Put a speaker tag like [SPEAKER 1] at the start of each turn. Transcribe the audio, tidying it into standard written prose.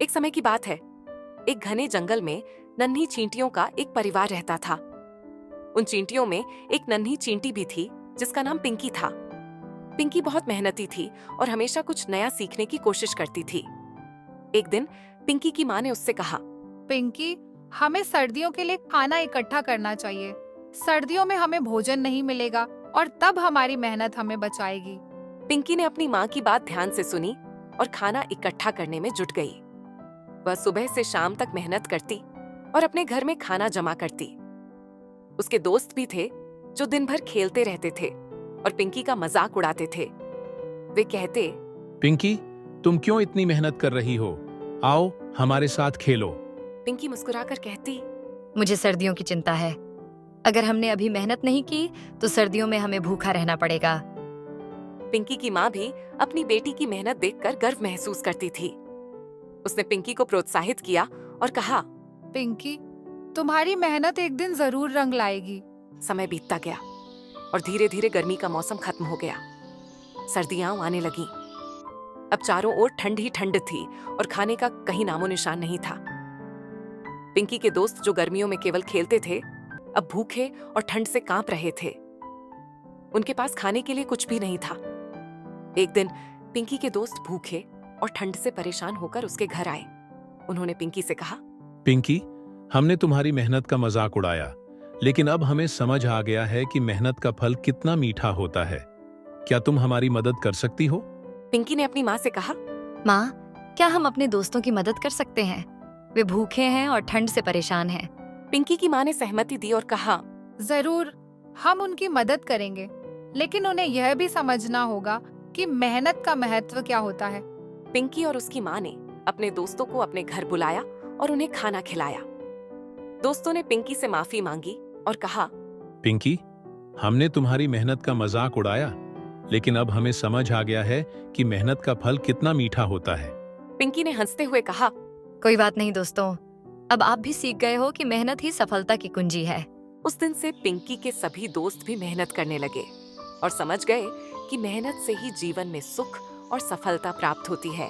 [SPEAKER 1] एक समय की बात है। एक घने जंगल में नन्ही चींटियों का एक परिवार रहता था। उन चींटियों में एक नन्ही चींटी भी थी जिसका नाम पिंकी था। पिंकी बहुत मेहनती थी और हमेशा कुछ नया सीखने की कोशिश करती थी। एक दिन पिंकी की माँ ने उससे कहा,
[SPEAKER 2] पिंकी, हमें सर्दियों के लिए खाना इकट्ठा करना चाहिए। सर्दियों में हमें भोजन नहीं मिलेगा और तब हमारी मेहनत हमें बचाएगी।
[SPEAKER 1] पिंकी ने अपनी माँ की बात ध्यान से सुनी और खाना इकट्ठा करने में जुट गई। वह सुबह से शाम तक मेहनत करती और अपने घर में खाना जमा करती। उसके दोस्त भी थे जो दिन भर खेलते रहते थे और पिंकी का मजाक उड़ाते थे। वे कहते,
[SPEAKER 3] पिंकी, तुम क्यों इतनी मेहनत कर रही हो? आओ हमारे साथ खेलो।
[SPEAKER 1] पिंकी मुस्कुराकर कहती,
[SPEAKER 4] मुझे सर्दियों की चिंता है। अगर हमने अभी मेहनत नहीं की तो सर्दियों में हमें भूखा रहना पड़ेगा।
[SPEAKER 1] पिंकी की माँ भी अपनी बेटी की मेहनत देखकर गर्व महसूस करती थी। उसने पिंकी को प्रोत्साहित किया और कहा,
[SPEAKER 2] पिंकी, तुम्हारी मेहनत एक दिन जरूर रंग लाएगी।
[SPEAKER 1] समय बीतता गया और धीरे धीरे गर्मी का मौसम खत्म हो गया। सर्दियां आने लगीं। अब चारों ओर ठंड ही ठंड थी और खाने का कहीं नामो निशान नहीं था। पिंकी के दोस्त जो गर्मियों में केवल खेलते थे, अब भूखे और ठंड से कांप रहे थे। उनके पास खाने के लिए कुछ भी नहीं था। एक दिन पिंकी के दोस्त भूखे और ठंड से परेशान होकर उसके घर आए। उन्होंने पिंकी से कहा,
[SPEAKER 3] पिंकी, हमने तुम्हारी मेहनत का मजाक उड़ाया, लेकिन अब हमें समझ आ गया है कि मेहनत का फल कितना मीठा होता है। क्या तुम हमारी मदद कर सकती हो?
[SPEAKER 1] पिंकी ने अपनी माँ से कहा,
[SPEAKER 4] माँ, क्या हम अपने दोस्तों की मदद कर सकते हैं? वे भूखे हैं और ठंड से परेशान हैं।
[SPEAKER 1] पिंकी की माँ ने सहमति दी और कहा,
[SPEAKER 2] जरूर, हम उनकी मदद करेंगे, लेकिन उन्हें यह भी समझना होगा कि मेहनत का महत्व क्या होता है।
[SPEAKER 1] पिंकी और उसकी माँ ने अपने दोस्तों को अपने घर बुलाया और उन्हें खाना खिलाया। दोस्तों ने पिंकी से माफी मांगी और कहा,
[SPEAKER 3] पिंकी, हमने तुम्हारी मेहनत का मजाक उड़ाया, लेकिन अब हमें समझ आ गया है कि मेहनत का फल कितना मीठा होता है।
[SPEAKER 1] पिंकी ने हंसते हुए कहा,
[SPEAKER 4] कोई बात नहीं दोस्तों, अब आप भी सीख गए हो कि मेहनत ही सफलता की कुंजी है।
[SPEAKER 1] उस दिन से पिंकी के सभी दोस्त भी मेहनत करने लगे और समझ गए कि मेहनत से ही जीवन में सुख और सफलता प्राप्त होती है।